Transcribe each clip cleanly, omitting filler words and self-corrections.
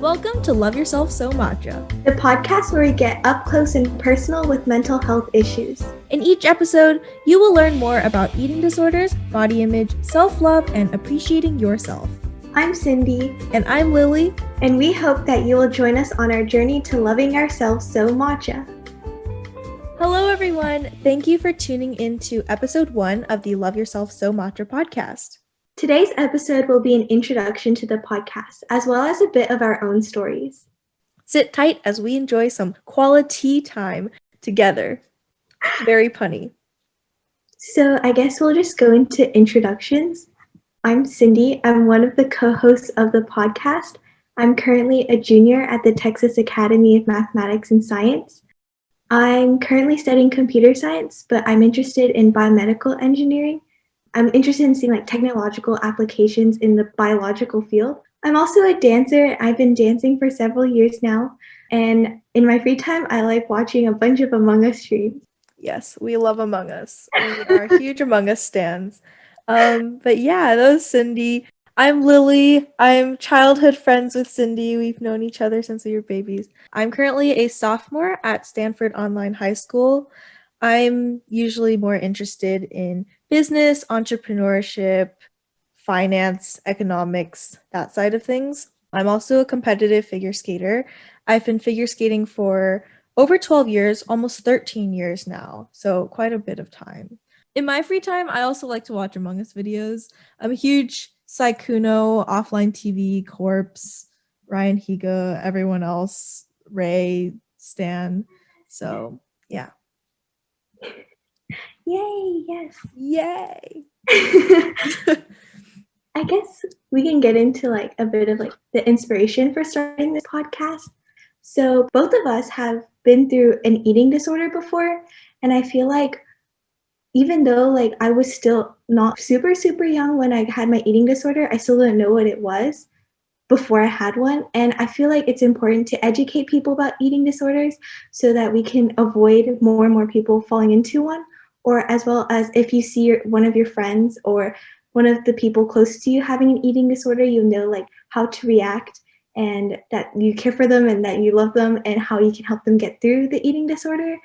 Welcome to Love Yourself So Matcha, the podcast where we get up close and personal with mental health issues. In each episode, you will learn more about eating disorders, body image, self-love, and appreciating yourself. I'm Cindy. And I'm Lily. And we hope that you will join us on our journey to loving ourselves so matcha. Hello, everyone. Thank you for tuning in to episode 1 of the Love Yourself So Matcha podcast. Today's episode will be an introduction to the podcast, as well as a bit of our own stories. Sit tight as we enjoy some qualiTEA time together. Very punny. So I guess we'll just go into introductions. I'm Cindy. I'm one of the co-hosts of the podcast. I'm currently a junior at the Texas Academy of Mathematics and Science. I'm currently studying computer science, but I'm interested in biomedical engineering. I'm interested in seeing technological applications in the biological field. I'm also a dancer. I've been dancing for several years now. And in my free time, I like watching a bunch of Among Us streams. Yes, we love Among Us. We are huge Among Us stans. But yeah, that was Cindy. I'm Lily. I'm childhood friends with Cindy. We've known each other since we were babies. I'm currently a sophomore at Stanford Online High School. I'm usually more interested in business, entrepreneurship, finance, economics, that side of things. I'm also a competitive figure skater. I've been figure skating for over 12 years, almost 13 years now, so quite a bit of time. In my free time, I also like to watch Among Us videos. I'm a huge Saikuno, Offline TV, Corpse, Ryan Higa, everyone else, Ray, Stan. So, yeah. Yay, yes. Yay. I guess we can get into a bit of the inspiration for starting this podcast. So both of us have been through an eating disorder before, and I feel like even though I was still not super young when I had my eating disorder, I still didn't know what it was before I had one. And I feel like it's important to educate people about eating disorders so that we can avoid more and more people falling into one, or as well as if you see one of your friends or one of the people close to you having an eating disorder, you'll know how to react and that you care for them and that you love them and how you can help them get through the eating disorder,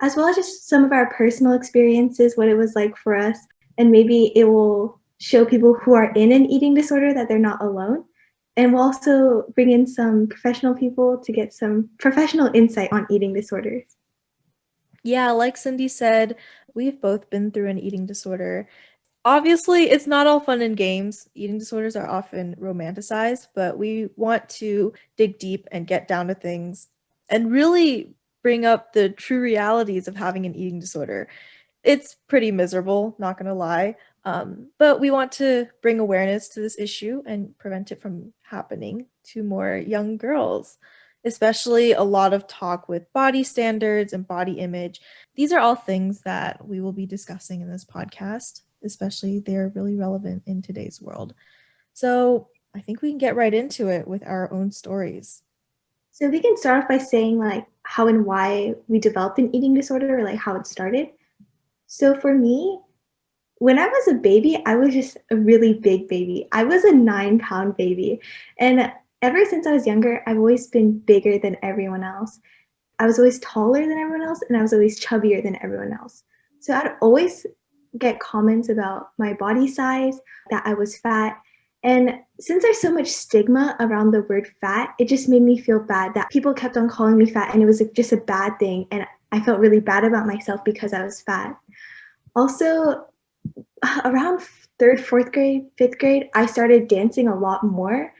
as well as just some of our personal experiences, what it was like for us. And maybe it will show people who are in an eating disorder that they're not alone. And we'll also bring in some professional people to get some professional insight on eating disorders. Yeah, like Cindy said, we've both been through an eating disorder. Obviously, it's not all fun and games. Eating disorders are often romanticized, but we want to dig deep and get down to things and really bring up the true realities of having an eating disorder. It's pretty miserable, not gonna lie, but we want to bring awareness to this issue and prevent it from happening to more young girls, especially a lot of talk with body standards and body image. These are all things that we will be discussing in this podcast, especially they're really relevant in today's world. So I think we can get right into it with our own stories. So we can start off by saying how and why we developed an eating disorder, or how it started. So for me, when I was a baby, I was just a really big baby. I was a 9-pound baby. And ever since I was younger, I've always been bigger than everyone else. I was always taller than everyone else, and I was always chubbier than everyone else. So I'd always get comments about my body size, that I was fat. And since there's so much stigma around the word fat, it just made me feel bad that people kept on calling me fat, and it was just a bad thing. And I felt really bad about myself because I was fat. Also, around 3rd, 4th grade, 5th grade, I started dancing a lot more.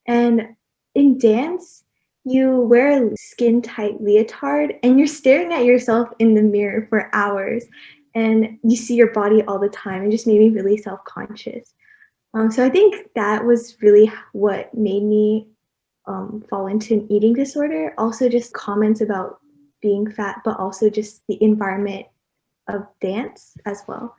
And in dance, you wear a skin-tight leotard and you're staring at yourself in the mirror for hours. And you see your body all the time. It just made me really self-conscious. So I think that was really what made me fall into an eating disorder. Also just comments about being fat, but also just the environment of dance as well.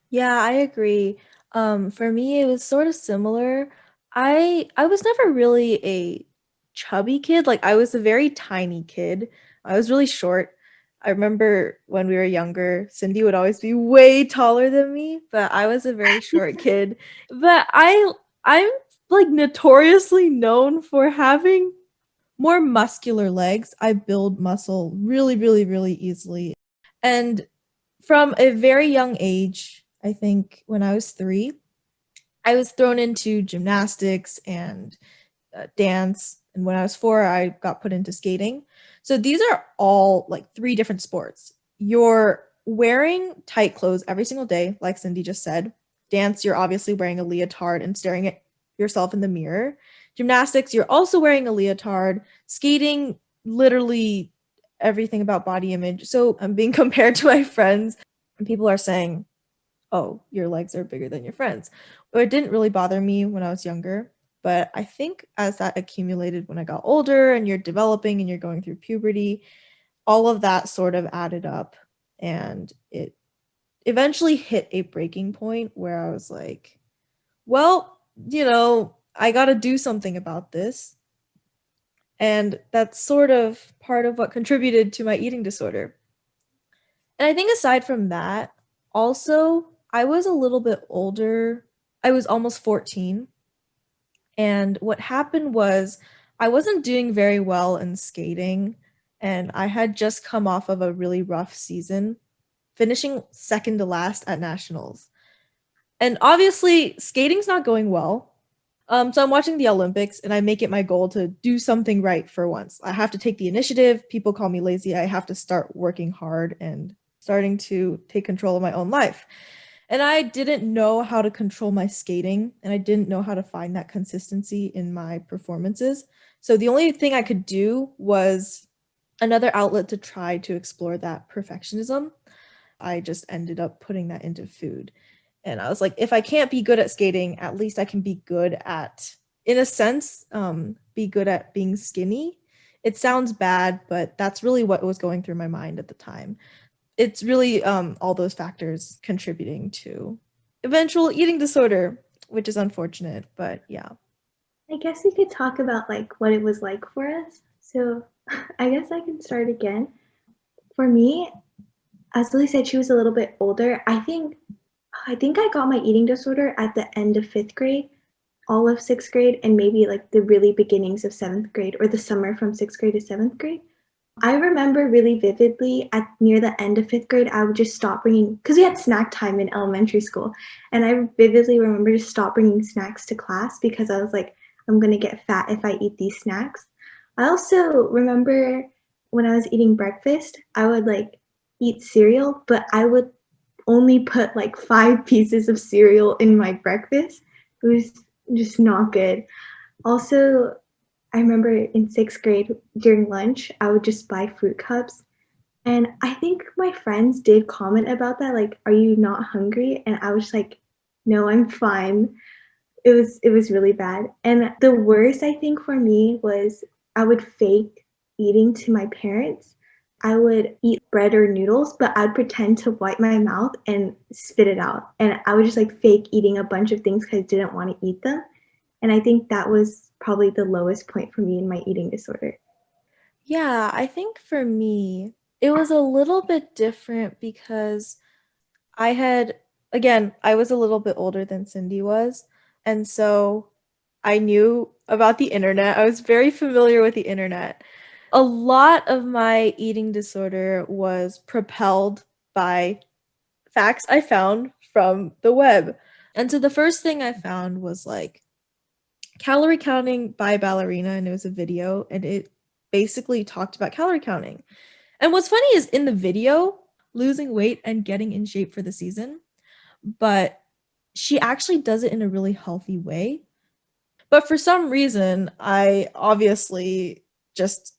Yeah, I agree. For me, it was sort of similar. I was never really a chubby kid. I was a very tiny kid. I was really short. I remember when we were younger, Cindy would always be way taller than me, but I was a very short kid. But I'm like notoriously known for having more muscular legs. I build muscle really, really, really easily. And from a very young age, I think when I was 3, I was thrown into gymnastics and dance. And when I was 4, I got put into skating. So these are all like 3 different sports. You're wearing tight clothes every single day, like Cindy just said. Dance, you're obviously wearing a leotard and staring at yourself in the mirror. Gymnastics, you're also wearing a leotard. Skating, literally everything about body image. So I'm being compared to my friends, and people are saying, oh, your legs are bigger than your friends. But it didn't really bother me when I was younger. But I think as that accumulated when I got older and you're developing and you're going through puberty, all of that sort of added up. And it eventually hit a breaking point where I was like, well, I got to do something about this. And that's sort of part of what contributed to my eating disorder. And I think aside from that, also, I was a little bit older. I was almost 14. And what happened was I wasn't doing very well in skating. And I had just come off of a really rough season, finishing second to last at nationals. And obviously, skating's not going well. So I'm watching the Olympics and I make it my goal to do something right for once. I have to take the initiative. People call me lazy. I have to start working hard and starting to take control of my own life. And I didn't know how to control my skating and I didn't know how to find that consistency in my performances. So the only thing I could do was another outlet to try to explore that perfectionism. I just ended up putting that into food. And I was like, if I can't be good at skating, at least I can be good at, in a sense, be good at being skinny. It sounds bad, but that's really what was going through my mind at the time. It's really all those factors contributing to eventual eating disorder, which is unfortunate, but yeah. I guess we could talk about like what it was like for us. So I guess I can start again. For me, as Lily said, she was a little bit older. I think I got my eating disorder at the end of 5th grade, all of 6th grade, and maybe like the really beginnings of 7th grade or the summer from 6th grade to 7th grade. I remember really vividly at near the end of 5th grade, I would just stop bringing, because we had snack time in elementary school. And I vividly remember just stop bringing snacks to class because I was like, I'm going to get fat if I eat these snacks. I also remember when I was eating breakfast, I would like eat cereal, but I would only put like 5 pieces of cereal in my breakfast. It was just not good. Also, I remember in 6th grade during lunch, I would just buy fruit cups. And I think my friends did comment about that, like, are you not hungry? And I was like, no, I'm fine. It was really bad. And the worst I think for me was I would fake eating to my parents. I would eat bread or noodles, but I'd pretend to wipe my mouth and spit it out. And I would just like fake eating a bunch of things because I didn't want to eat them. And I think that was probably the lowest point for me in my eating disorder. Yeah, I think for me, it was a little bit different because I had, again, I was a little bit older than Cindy was. And so I knew about the internet. I was very familiar with the internet. A lot of my eating disorder was propelled by facts I found from the web. And so the first thing I found was like calorie counting by a ballerina, and it was a video, and it basically talked about calorie counting. And what's funny is in the video, losing weight and getting in shape for the season, but she actually does it in a really healthy way. But for some reason, I obviously just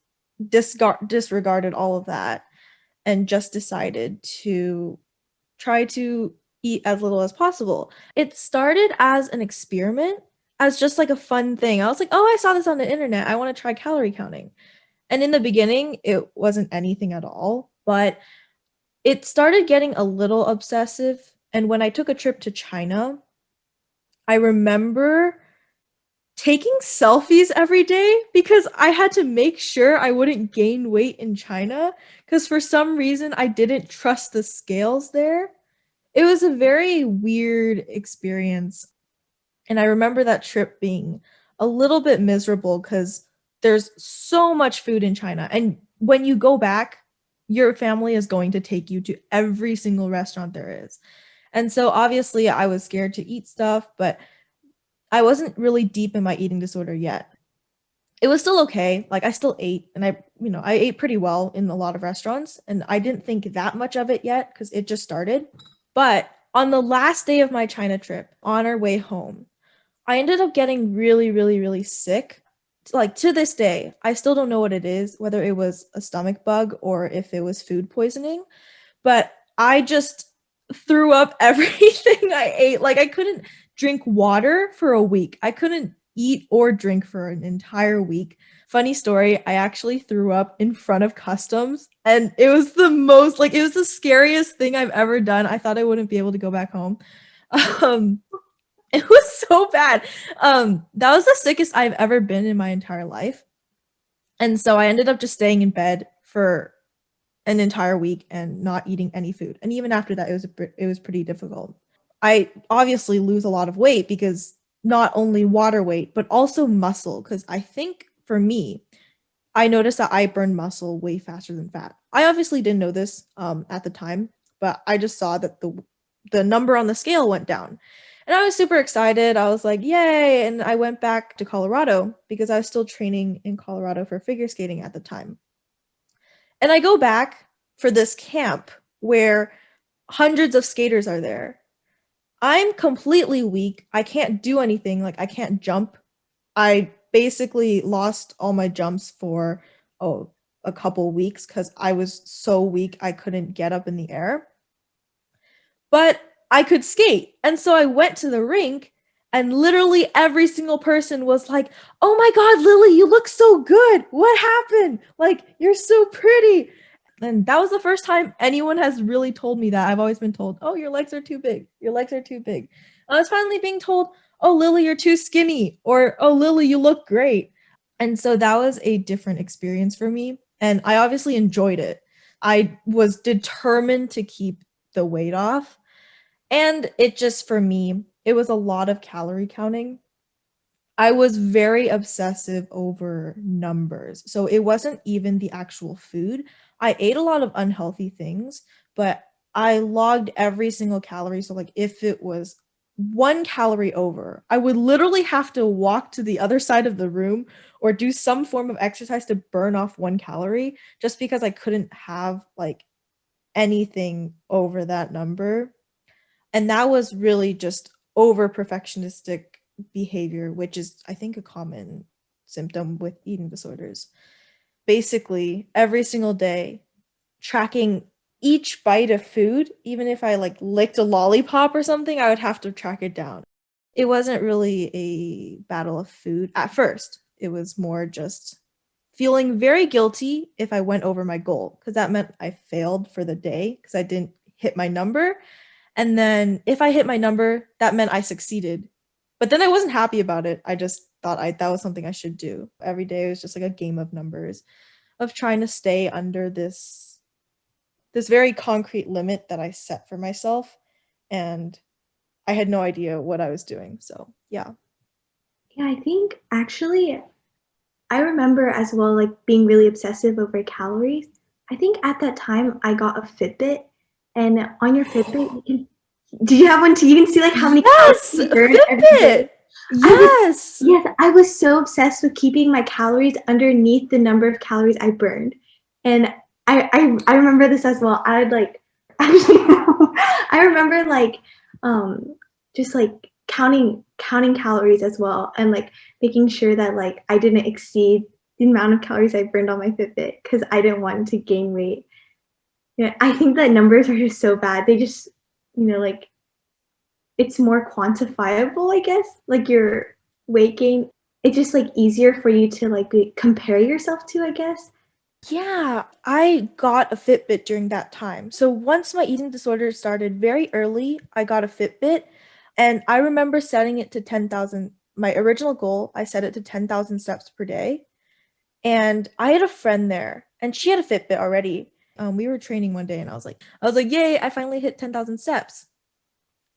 disregarded all of that and just decided to try to eat as little as possible. It started as an experiment, as just like a fun thing. I was like, oh, I saw this on the internet. I want to try calorie counting. And in the beginning, it wasn't anything at all, but it started getting a little obsessive. And when I took a trip to China, I remember taking selfies every day because I had to make sure I wouldn't gain weight in China because for some reason I didn't trust the scales there. It was a very weird experience. And I remember that trip being a little bit miserable because there's so much food in China. And when you go back, your family is going to take you to every single restaurant there is. And so obviously I was scared to eat stuff, but I wasn't really deep in my eating disorder yet. It was still okay. Like I still ate and I ate pretty well in a lot of restaurants and I didn't think that much of it yet because it just started. But on the last day of my China trip, on our way home, I ended up getting really, really, really sick. Like to this day, I still don't know what it is, whether it was a stomach bug or if it was food poisoning, but I just threw up everything I ate. Like I couldn't drink water for a week. I couldn't eat or drink for an entire week. Funny story, I actually threw up in front of customs and it was the most like it was the scariest thing I've ever done. I thought I wouldn't be able to go back home. Um it was so bad. That was the sickest I've ever been in my entire life. And so I ended up just staying in bed for an entire week and not eating any food. And even after that, it was pretty difficult. I obviously lose a lot of weight because not only water weight, but also muscle. Because I think for me, I noticed that I burn muscle way faster than fat. I obviously didn't know this at the time, but I just saw that the number on the scale went down. And I was super excited. I was like, yay. And I went back to Colorado because I was still training in Colorado for figure skating at the time. And I go back for this camp where hundreds of skaters are there. I'm completely weak. I can't do anything. Like, I can't jump. I basically lost all my jumps for, oh, a couple weeks because I was so weak I couldn't get up in the air. But I could skate. And so I went to the rink and literally every single person was like, "Oh my God, Lily, you look so good. What happened? Like, you're so pretty." And that was the first time anyone has really told me that. I've always been told, "Oh, your legs are too big. Your legs are too big." I was finally being told, "Oh, Lily, you're too skinny," or "Oh, Lily, you look great." And so that was a different experience for me. And I obviously enjoyed it. I was determined to keep the weight off. And it just, for me, it was a lot of calorie counting. I was very obsessive over numbers. So it wasn't even the actual food. I ate a lot of unhealthy things, but I logged every single calorie. So, like, if it was 1 calorie over, I would literally have to walk to the other side of the room or do some form of exercise to burn off 1 calorie just because I couldn't have like anything over that number. And that was really just over perfectionistic behavior, which is, I think, a common symptom with eating disorders. Basically, every single day, tracking each bite of food, even if I like licked a lollipop or something, I would have to track it down. It wasn't really a battle of food at first. It was more just feeling very guilty if I went over my goal because that meant I failed for the day because I didn't hit my number. And then if I hit my number, that meant I succeeded. But then I wasn't happy about it. I just thought that was something I should do. Every day was just like a game of numbers, of trying to stay under this very concrete limit that I set for myself. And I had no idea what I was doing. So yeah. Yeah, I think actually I remember as well, like being really obsessive over calories. I think at that time I got a Fitbit, and on your Fitbit, you can. Do you have one too? You can see like how many calories Yes, you burn every Fitbit. day. I was Yes. yes, I was so obsessed with keeping my calories underneath the number of calories I burned, and I remember this as well. I would like actually I remember like um just like counting calories as well, and like making sure that like I didn't exceed the amount of calories I burned on my Fitbit because I didn't want to gain weight. Yeah, I think that numbers are just so bad. They just, like it's more quantifiable, I guess. Like your weight gain, it's just like easier for you to like compare yourself to, I guess. Yeah, I got a Fitbit during that time. So once my eating disorder started very early, I got a Fitbit and I remember setting it to 10,000. My original goal, I set it to 10,000 steps per day. And I had a friend there and she had a Fitbit already. We were training one day and I was like, yay, I finally hit 10,000 steps.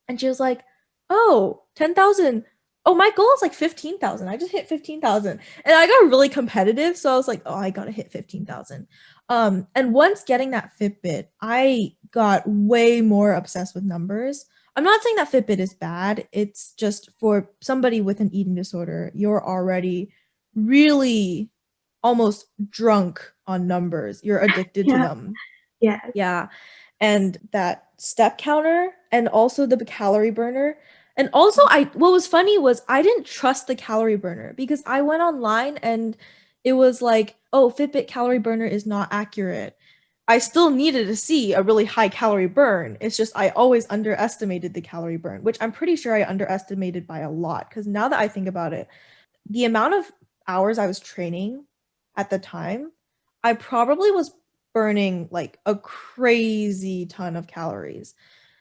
And she was like, oh, 10,000. Oh, my goal is like 15,000. I just hit 15,000. And I got really competitive, so I was like, "Oh, I got to hit 15,000." And once getting that Fitbit, I got way more obsessed with numbers. I'm not saying that Fitbit is bad. It's just for somebody with an eating disorder, you're already really almost drunk on numbers. You're addicted to Yeah. them. Yeah. Yeah. And that step counter and also the calorie burner. And also I what was funny was I didn't trust the calorie burner because I went online and it was like, "Oh, Fitbit calorie burner is not accurate." I still needed to see a really high calorie burn. It's just I always underestimated the calorie burn, which I'm pretty sure I underestimated by a lot because now that I think about it, the amount of hours I was training at the time, I probably was burning like a crazy ton of calories.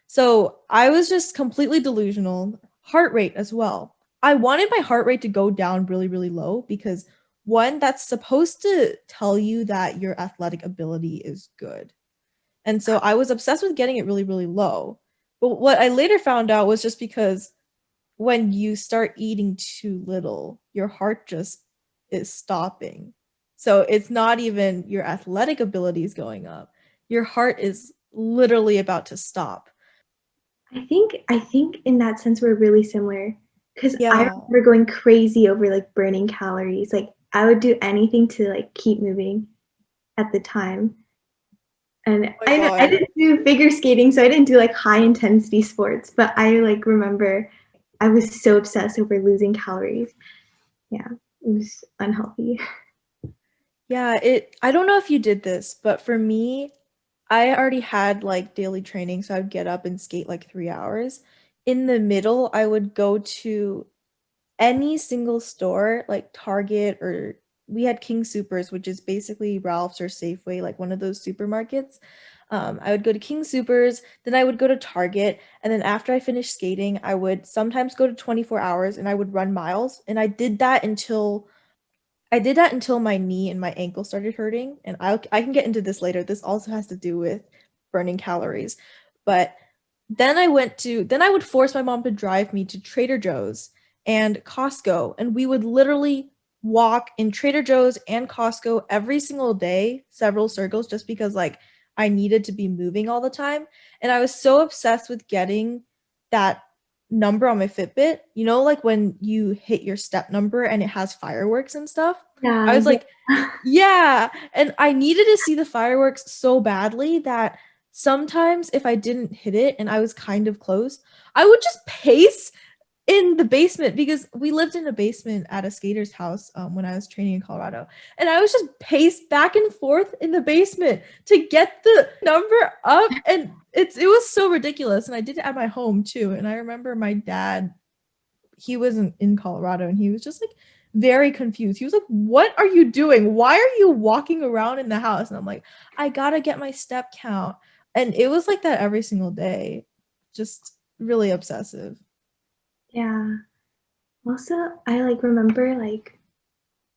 So I was just completely delusional. Heart rate as well. I wanted my heart rate to go down really, really low because one, that's supposed to tell you that your athletic ability is good. And so I was obsessed with getting it really, really low. But what I later found out was just because when you start eating too little, your heart just is stopping. So it's not even your athletic abilities going up. Your heart is literally about to stop. I think in that sense we're really similar because I Yeah. remember going crazy over like burning calories. Like I would do anything to like keep moving at the time. And Oh my I know I God. didn't do figure skating, so I didn't do like high intensity sports, but I like remember I was so obsessed over losing calories. Yeah, it was unhealthy. Yeah, I don't know if you did this, but for me, I already had like daily training, so I'd get up and skate like 3 hours. In the middle, I would go to any single store, like Target or we had King Supers, which is basically Ralph's or Safeway, like one of those supermarkets. I would go to King Supers, then I would go to Target, and then after I finished skating, I would sometimes go to 24 hours and I would run miles. And I did that until my knee and my ankle started hurting. And I can get into this later. This also has to do with burning calories. But then I would force my mom to drive me to Trader Joe's and Costco. And we would literally walk in Trader Joe's and Costco every single day, several circles, just because like I needed to be moving all the time. And I was so obsessed with getting that number on my Fitbit. You know, like when you hit your step number and it has fireworks and stuff. I Yeah, was like, yeah. yeah. And I needed to see the fireworks so badly that sometimes if I didn't hit it and I was kind of close, I would just pace in the basement because we lived in a basement at a skater's house when I was training in Colorado. And I was just paced back and forth in the basement to get the number up. And it was so ridiculous. And I did it at my home too. And I remember my dad, he wasn't in Colorado and he was just like very confused. He was like, "What are you doing? Why are you walking around in the house?" And I'm like, "I gotta get my step count." And it was like that every single day. Just really obsessive. Yeah. Also, I like remember like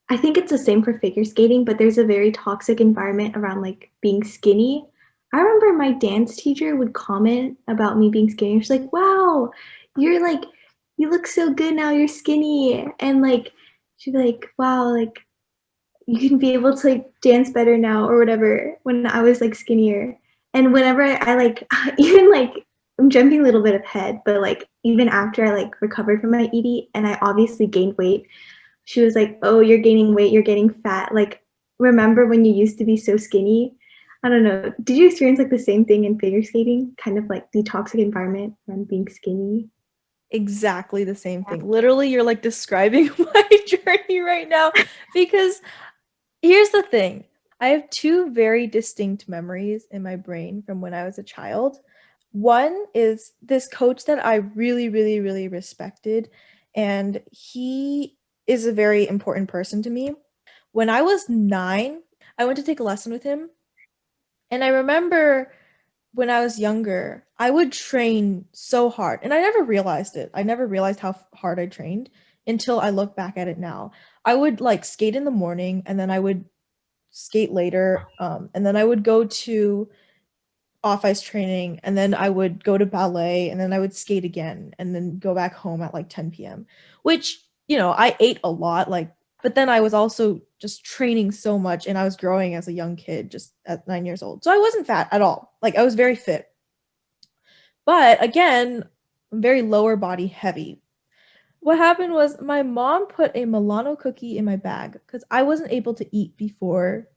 I think it's the same for figure skating, but there's a very toxic environment around like being skinny. I remember my dance teacher would comment about me being skinny. She's like, "Wow, you're like you look so good now. You're skinny." And like she'd be like, "Wow, like you can be able to like dance better now or whatever." When I was like skinnier, and whenever I like even like I'm jumping a little bit ahead, but like even after I like recovered from my ED and I obviously gained weight, she was like, "Oh, you're gaining weight, you're getting fat. Like, remember when you used to be so skinny?" I don't know. Did you experience like the same thing in figure skating? Kind of like the toxic environment around being skinny? Exactly the same thing. Literally, you're like describing my journey right now because here's the thing. I have two very distinct memories in my brain from when I was a child. One is this coach that I really, really, really respected, and he is a very important person to me. When I was 9, I went to take a lesson with him, and I remember when I was younger, I would train so hard, and I never realized it. I never realized how hard I trained until I look back at it now. I would like skate in the morning, and then I would skate later. And then I would go to off ice training, and then I would go to ballet, and then I would skate again, and then go back home at like 10 p.m. Which, I ate a lot, like, but then I was also just training so much, and I was growing as a young kid, just at 9 years old. So I wasn't fat at all. Like, I was very fit. But again, I'm very lower body heavy. What happened was my mom put a Milano cookie in my bag because I wasn't able to eat before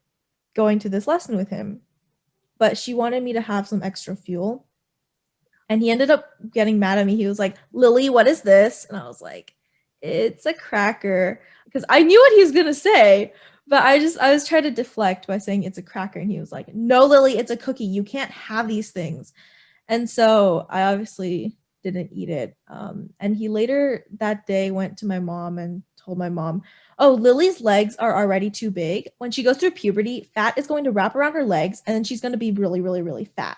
going to this lesson with him. But she wanted me to have some extra fuel. And he ended up getting mad at me. He was like, Lily, what is this? And I was like, it's a cracker. Because I knew what he was going to say. But I was trying to deflect by saying it's a cracker. And he was like, no, Lily, it's a cookie. You can't have these things. And so I obviously didn't eat it. And he later that day went to my mom and told my mom, oh, Lily's legs are already too big. When she goes through puberty, fat is going to wrap around her legs and then she's going to be really, really, really fat.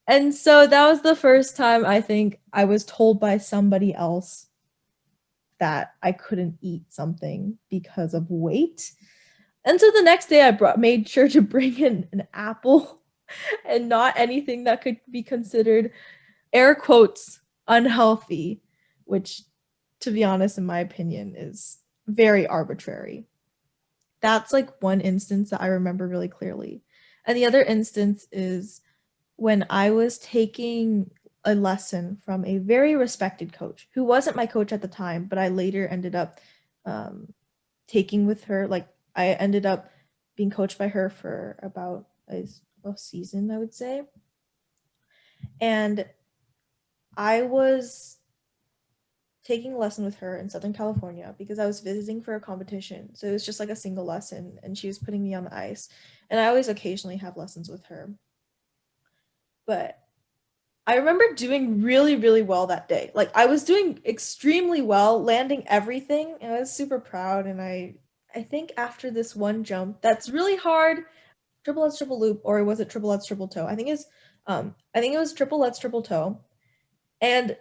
And so that was the first time I think I was told by somebody else that I couldn't eat something because of weight. And so the next day made sure to bring in an apple and not anything that could be considered air quotes unhealthy, which, to be honest, in my opinion, is very arbitrary. That's like one instance that I remember really clearly. And the other instance is when I was taking a lesson from a very respected coach who wasn't my coach at the time, but I later ended up taking with her. Like, I ended up being coached by her for about a season, I would say. And I was taking a lesson with her in Southern California because I was visiting for a competition. So it was just like a single lesson, and she was putting me on the ice. And I always occasionally have lessons with her. But I remember doing really, really well that day. Like, I was doing extremely well, landing everything, and I was super proud. And I think after this one jump that's really hard, triple Lutz triple loop, or was it triple Lutz triple toe? I think it was triple Lutz triple toe. And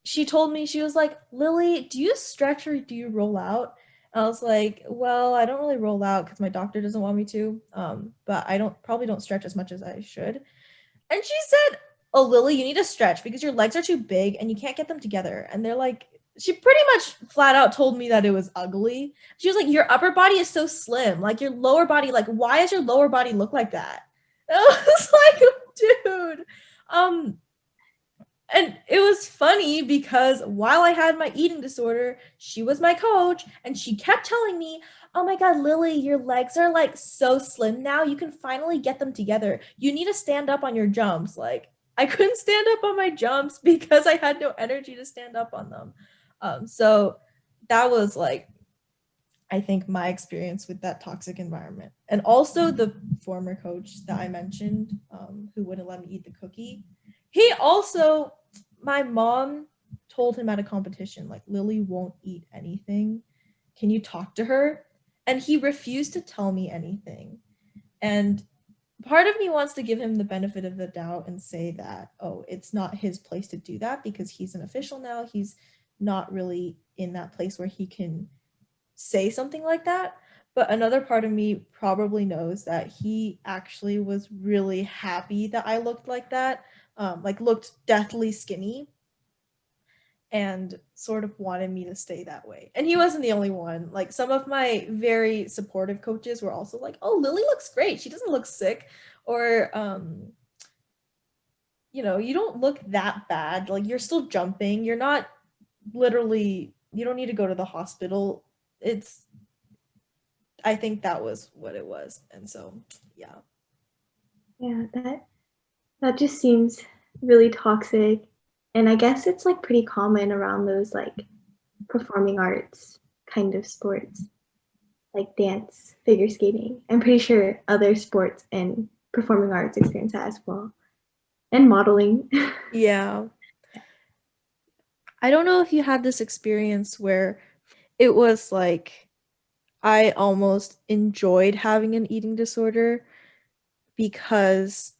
she told me, she was like, Lily, do you stretch or do you roll out? And I was like, well, I don't really roll out because my doctor doesn't want me to. But I probably don't stretch as much as I should. And she said, oh, Lily, you need to stretch because your legs are too big and you can't get them together. And they're like, she pretty much flat out told me that it was ugly. She was like, your upper body is so slim. Like, your lower body, like, why does your lower body look like that? And I was like, dude. And it was funny because while I had my eating disorder, she was my coach and she kept telling me, oh my God, Lily, your legs are like so slim now. You can finally get them together. You need to stand up on your jumps. Like, I couldn't stand up on my jumps because I had no energy to stand up on them. So that was like, I think, my experience with that toxic environment. And also the former coach that I mentioned, who wouldn't let me eat the cookie. He also, my mom told him at a competition, like, Lily won't eat anything. Can you talk to her? And he refused to tell me anything. And part of me wants to give him the benefit of the doubt and say that, oh, it's not his place to do that because he's an official now. He's not really in that place where he can say something like that. But another part of me probably knows that he actually was really happy that I looked like that, like looked deathly skinny, and sort of wanted me to stay that way. And he wasn't the only one. Like, some of my very supportive coaches were also like, oh, Lily looks great. She doesn't look sick. Or, you don't look that bad. Like, you're still jumping. You're not literally, you don't need to go to the hospital. I think that was what it was. And so, yeah. Yeah, that just seems really toxic. And I guess it's like pretty common around those like performing arts kind of sports, like dance, figure skating. I'm pretty sure other sports and performing arts experience that as well. And modeling. Yeah. I don't know if you had this experience where it was like I almost enjoyed having an eating disorder because,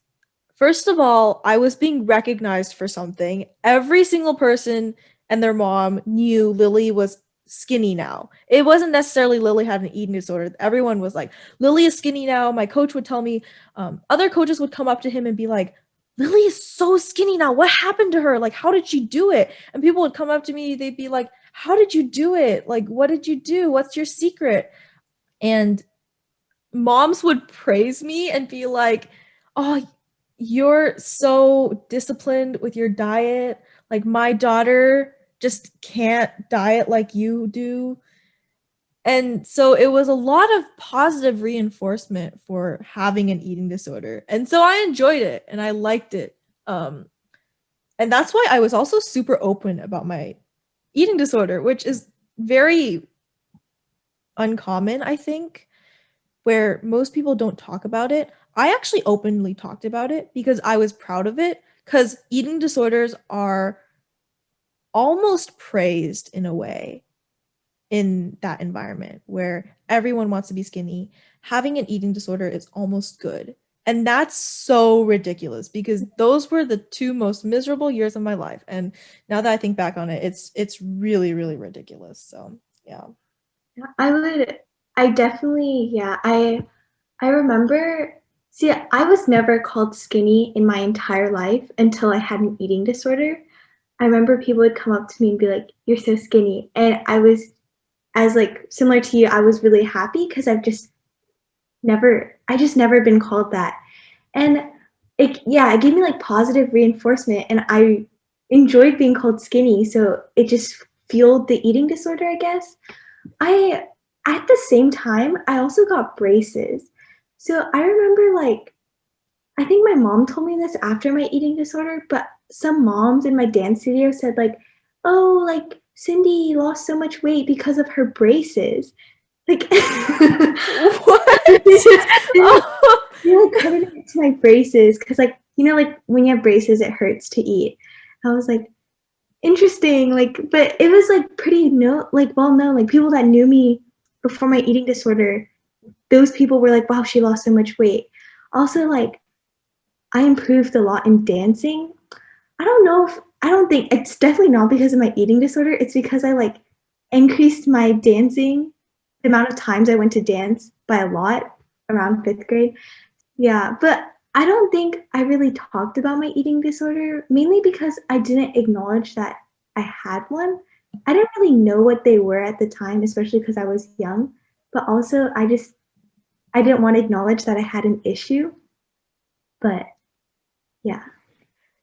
first of all, I was being recognized for something. Every single person and their mom knew Lily was skinny now. It wasn't necessarily Lily had an eating disorder. Everyone was like, Lily is skinny now. My coach would tell me, other coaches would come up to him and be like, Lily is so skinny now. What happened to her? Like, how did she do it? And people would come up to me, they'd be like, how did you do it? Like, what did you do? What's your secret? And moms would praise me and be like, oh, you're so disciplined with your diet. Like, my daughter just can't diet like you do. And so it was a lot of positive reinforcement for having an eating disorder. And so I enjoyed it and I liked it. Um, and that's why I was also super open about my eating disorder, which is very uncommon, I think, where most people don't talk about it. I actually openly talked about it because I was proud of it, because eating disorders are almost praised in a way in that environment where everyone wants to be skinny. Having an eating disorder is almost good. And that's so ridiculous because those were the two most miserable years of my life. And now that I think back on it, it's really, really ridiculous. So yeah. I definitely, yeah, I remember, see, I was never called skinny in my entire life until I had an eating disorder. I remember people would come up to me and be like, "You're so skinny." And I was, as like similar to you, I was really happy because I just never been called that. And it gave me like positive reinforcement and I enjoyed being called skinny. So it just fueled the eating disorder, I guess. I At the same time, I also got braces. So I remember like I think my mom told me this after my eating disorder, but some moms in my dance studio said like, "Oh, like Cindy lost so much weight because of her braces." Like What? they Oh. like credited it to my braces because like like when you have braces it hurts to eat. I was like, interesting, like, but it was like pretty like well known, like people that knew me before my eating disorder, those people were like, wow, she lost so much weight. Also, like, I improved a lot in dancing. I don't think it's definitely not because of my eating disorder. It's because I like increased my dancing, the amount of times I went to dance by a lot around fifth grade. Yeah, but I don't think I really talked about my eating disorder, mainly because I didn't acknowledge that I had one. I didn't really know what they were at the time, especially because I was young, but also I didn't want to acknowledge that I had an issue. But yeah.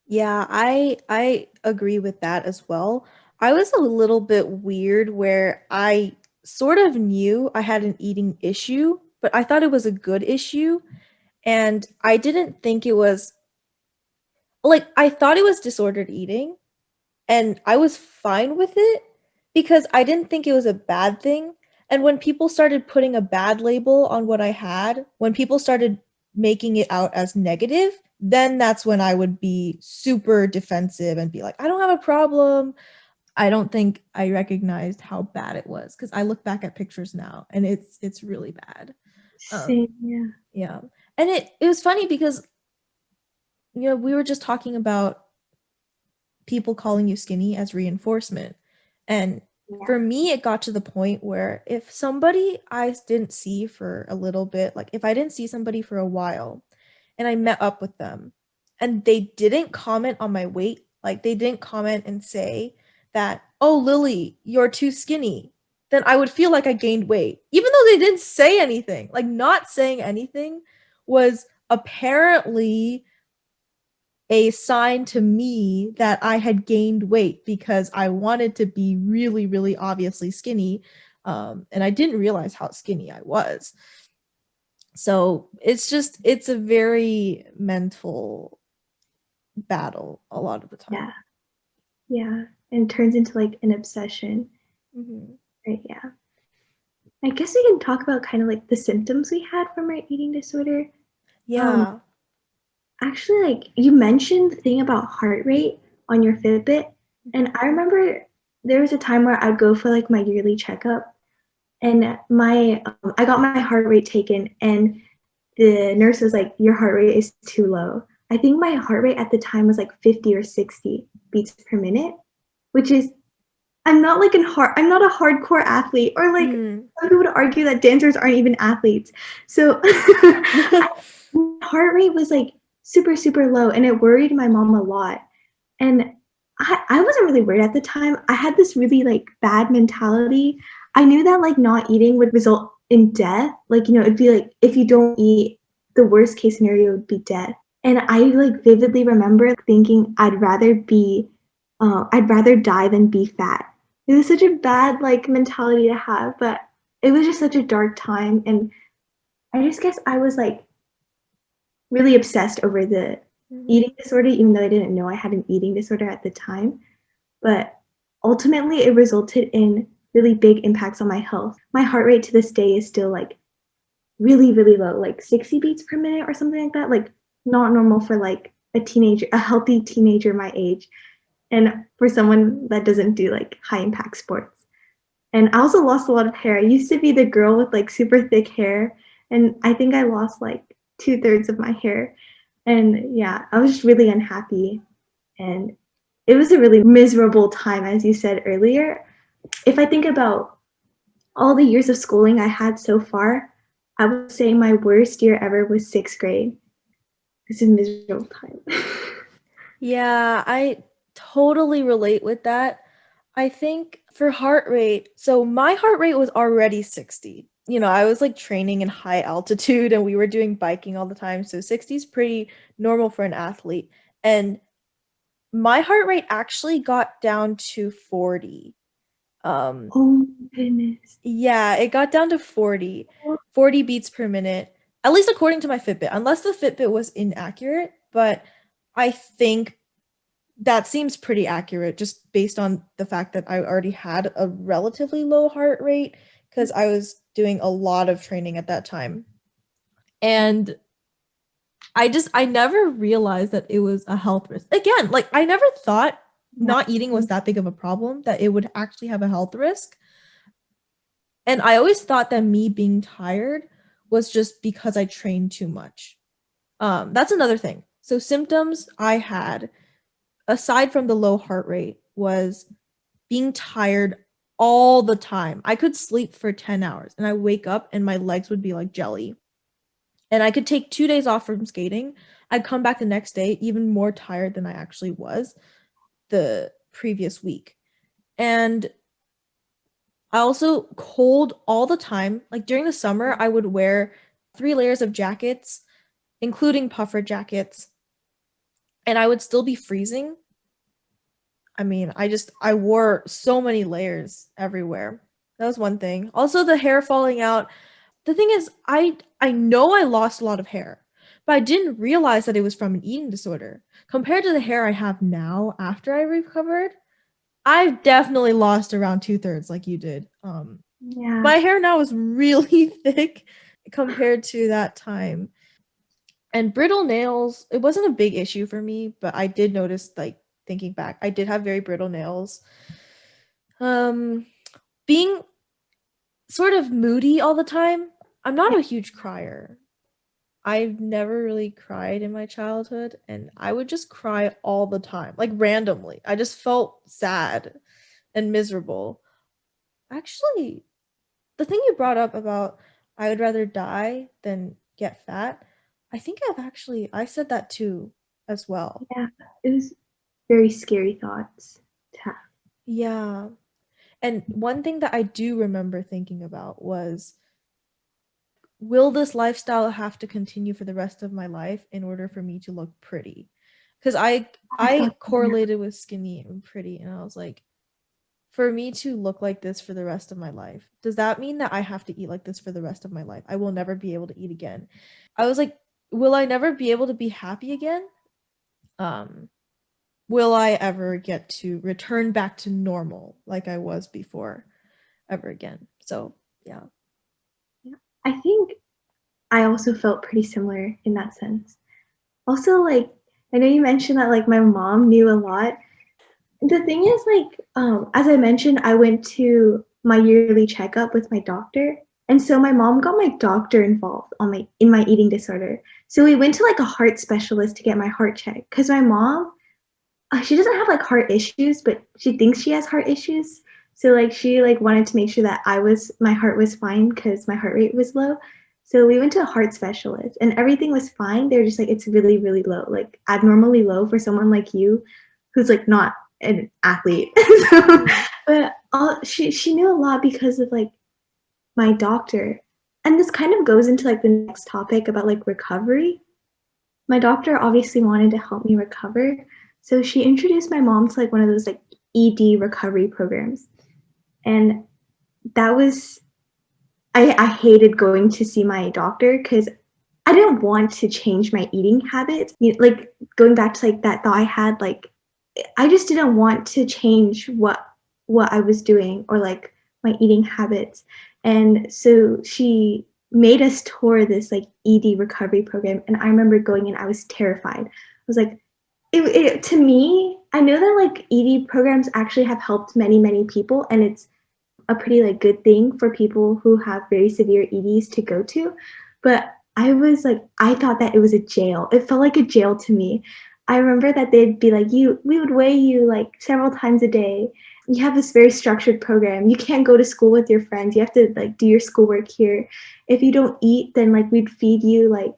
Yeah, I agree with that as well. I was a little bit weird where I sort of knew I had an eating issue, but I thought it was a good issue, and I didn't think it was like I thought it was disordered eating, and I was fine with it because I didn't think it was a bad thing. And when people started putting a bad label on what I had, when people started making it out as negative, then that's when I would be super defensive and be like, I don't have a problem. I don't think I recognized how bad it was because I look back at pictures now and it's really bad. Um, Same, yeah. yeah. And it was funny because we were just talking about people calling you skinny as reinforcement. And Yeah. for me, it got to the point where if somebody I didn't see for a little bit, like if I didn't see somebody for a while and I met up with them and they didn't comment on my weight, like they didn't comment and say that, oh, Lily, you're too skinny, then I would feel like I gained weight, even though they didn't say anything. Like not saying anything was apparently a sign to me that I had gained weight because I wanted to be really, really obviously skinny. And I didn't realize how skinny I was. So it's a very mental battle a lot of the Yeah. time. Yeah. And it turns into like an obsession. Mm-hmm. Right. Yeah. I guess we can talk about kind of like the symptoms we had from our eating disorder. Um, Yeah. Actually, like you mentioned the thing about heart rate on your Fitbit, and I remember there was a time where I'd go for like my yearly checkup, and my I got my heart rate taken, and the nurse was like, "Your heart rate is too low." I think my heart rate at the time was like 50 or 60 beats per minute, which is I'm not a hardcore athlete, or like Mm. some people would argue that dancers aren't even athletes. So heart rate was like super, super low, and it worried my mom a lot. And I wasn't really worried at the time. I had this really, like, bad mentality. I knew that, like, not eating would result in death. Like, it'd be like, if you don't eat, the worst case scenario would be death. And I, like, vividly remember thinking I'd rather die than be fat. It was such a bad, like, mentality to have, but it was just such a dark time, and I just guess I was, like, really obsessed over the Mhm. eating disorder, even though I didn't know I had an eating disorder at the time. But ultimately, it resulted in really big impacts on my health. My heart rate to this day is still like really, really low, like 60 beats per minute or something like that. Like not normal for like a healthy teenager my age, and for someone that doesn't do like high impact sports. And I also lost a lot of hair. I used to be the girl with like super thick hair, and I think I lost like 2/3 of my hair. And yeah, I was just really unhappy. And it was a really miserable time, as you said earlier. If I think about all the years of schooling I had so far, I would say my worst year ever was sixth grade. It's a miserable time. Yeah, I totally relate with that. I think for heart rate, so my heart rate was already 60. I was like training in high altitude and we were doing biking all the time. So 60 is pretty normal for an athlete. And my heart rate actually got down to 40. Um, Oh my goodness. yeah, it got down to 40 beats per minute, at least according to my Fitbit, unless the Fitbit was inaccurate. But I think that seems pretty accurate just based on the fact that I already had a relatively low heart rate because I was doing a lot of training at that time. And I never realized that it was a health risk. Again, like I never thought not eating was that big of a problem, that it would actually have a health risk. And I always thought that me being tired was just because I trained too much. That's another thing. So symptoms I had aside from the low heart rate was being tired all the time. I could sleep for 10 hours and I wake up and my legs would be like jelly. And I could take 2 days off from skating. I'd come back the next day even more tired than I actually was the previous week. And I also cold all the time. Like during the summer, I would wear 3 layers of jackets, including puffer jackets, and I would still be freezing. I mean, I wore so many layers everywhere. That was one thing. Also the hair falling out. The thing is, I know I lost a lot of hair, but I didn't realize that it was from an eating disorder. Compared to the hair I have now after I recovered, I've definitely lost around 2/3 like you did. Yeah. My hair now is really thick compared to that time. And brittle nails, it wasn't a big issue for me, but I did notice, like, thinking back, I did have very brittle nails. Um, being sort of moody all the time. I'm not Yeah. a huge crier. I've never really cried in my childhood, and I would just cry all the time, like randomly. I just felt sad and miserable. Actually, the thing you brought up about I would rather die than get fat, I think I said that too as well. Yeah. It was very scary thoughts to have. Yeah. And one thing that I do remember thinking about was, will this lifestyle have to continue for the rest of my life in order for me to look pretty? Because I I thought, yeah. correlated with skinny and pretty, and I was like, for me to look like this for the rest of my life, does that mean that I have to eat like this for the rest of my life? I will never be able to eat again. I was like, will I never be able to be happy again? Um, will I ever get to return back to normal like I was before ever again? So, yeah. Yeah. I think I also felt pretty similar in that sense. Also, like, I know you mentioned that like my mom knew a lot. The thing is, like, as I mentioned, I went to my yearly checkup with my doctor, and so my mom got my doctor involved on my in my eating disorder. So we went to like a heart specialist to get my heart checked because my mom, she doesn't have like heart issues, but she thinks she has heart issues. So like she like wanted to make sure that my heart was fine because my heart rate was low. So we went to a heart specialist and everything was fine. They're just like, it's really, really low, like abnormally low for someone like you who's like not an athlete. So, Mhm. but she knew a lot because of like my doctor. And this kind of goes into like the next topic about like recovery. My doctor obviously wanted to help me recover. So she introduced my mom to like one of those like ED recovery programs. And that was I hated going to see my doctor because I didn't want to change my eating habits. Like going back to like that thought I had, like I just didn't want to change what I was doing or like my eating habits. And so she made us tour this like ED recovery program. And I remember going in, I was terrified. I was like, to me, I know that like ED programs actually have helped many, many people, and it's a pretty like good thing for people who have very severe EDs to go to. But I was like, I thought that it was a jail. It felt like a jail to me. I remember that they'd be like, we would weigh you like several times a day. You have this very structured program. You can't go to school with your friends. You have to like do your schoolwork here. If you don't eat, then like we'd feed you like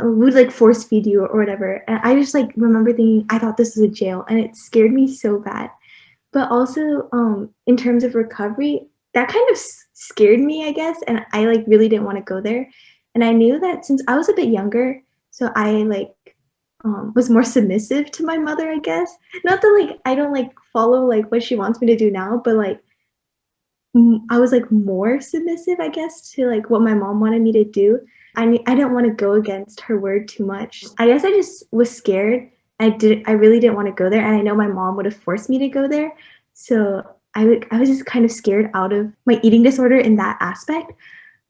we'd like force feed you or whatever. And I just like remember thinking I thought this was a jail, and it scared me so bad. But also, in terms of recovery, that kind of scared me, I guess, and I, like, really didn't wanna go there, and I knew that since I was a bit younger, so I, like, was more submissive to my mother, I guess. Not that, like, I don't, like, follow, like, what she wants me to do now, but, like, I was, like, more submissive, I guess, to, like, what my mom wanted me to do. I didn't wanna go against her word too much. I guess I just was scared. I really didn't wanna go there, and I know my mom would have forced me to go there. So I was just kind of scared out of my eating disorder in that aspect.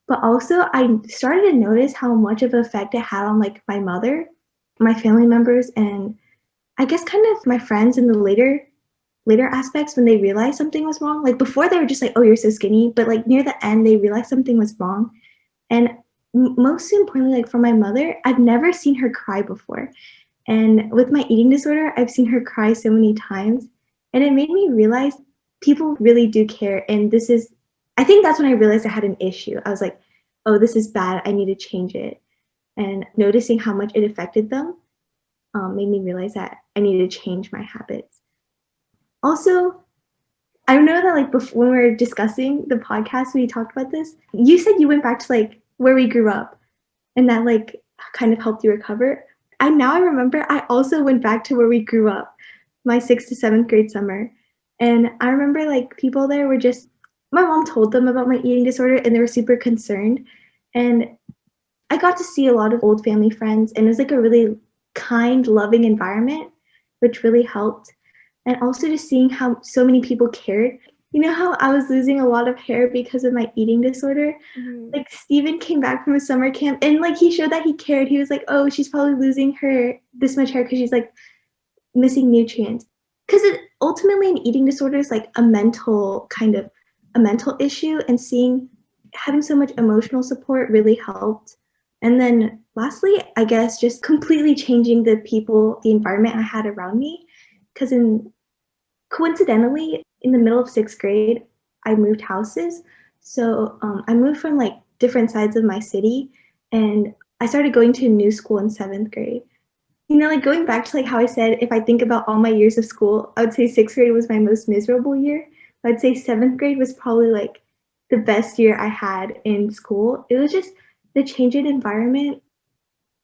But also I started to notice how much of an effect it had on, like, my mother, my family members, and I guess kind of my friends in the later aspects when they realized something was wrong. Like, before they were just like, "Oh, you're so skinny," but, like, near the end, they realized something was wrong. And most importantly, like, for my mother, I've never seen her cry before. And with my eating disorder, I've seen her cry so many times, and it made me realize people really do care, and this is I think that's when I realized I had an issue. I was like, "Oh, this is bad, I need to change it." And noticing how much it affected them, made me realize that I needed to change my habits. Also, I know that, like, before when we were discussing the podcast, we talked about this. You said you went back to, like, where we grew up, and that, like, kind of helped you recover. I remember I also went back to where we grew up, my 6th to 7th grade summer, and I remember, like, people there were just my mom told them about my eating disorder, and they were super concerned, and I got to see a lot of old family friends, and it was, like, a really kind, loving environment, which really helped, and also just seeing how so many people cared. You know how I was losing a lot of hair because of my eating disorder? Mhm. Like, Steven came back from a summer camp, and, like, he showed that he cared. He was like, "Oh, she's probably losing her this much hair because she's, like, missing nutrients." Because ultimately, an eating disorder is, like, a mental issue, and seeing having so much emotional support really helped. And then lastly, I guess just completely changing the environment I had around me. Because coincidentally, in the middle of 6th grade, I moved houses. So, I moved from, like, different sides of my city, and I started going to a new school in 7th grade. You know, like, going back to, like, how I said if I think about all my years of school, I would say 6th grade was my most miserable year. I'd say 7th grade was probably, like, the best year I had in school. It was just the change in environment.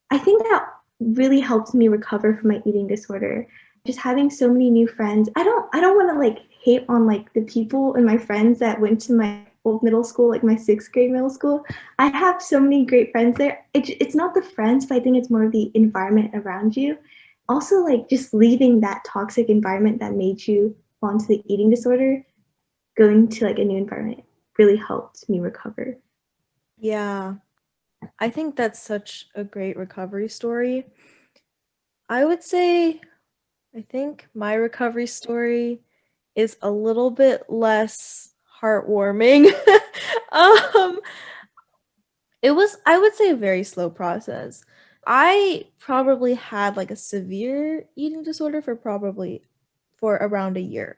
I think that really helped me recover from my eating disorder. Just having so many new friends. I don't wanna, like, hate on, like, the people and my friends that went to my old middle school, like, my 6th grade middle school. I have so many great friends there. It's not the friends, but I think it's more of the environment around you. Also, like, just leaving that toxic environment that made you fall into the eating disorder, going to, like, a new environment really helped me recover. Yeah, I think that's such a great recovery story. I would say I think my recovery story is a little bit less heartwarming. Um, it was, I would say, a very slow process. I probably had like a severe eating disorder for around a year.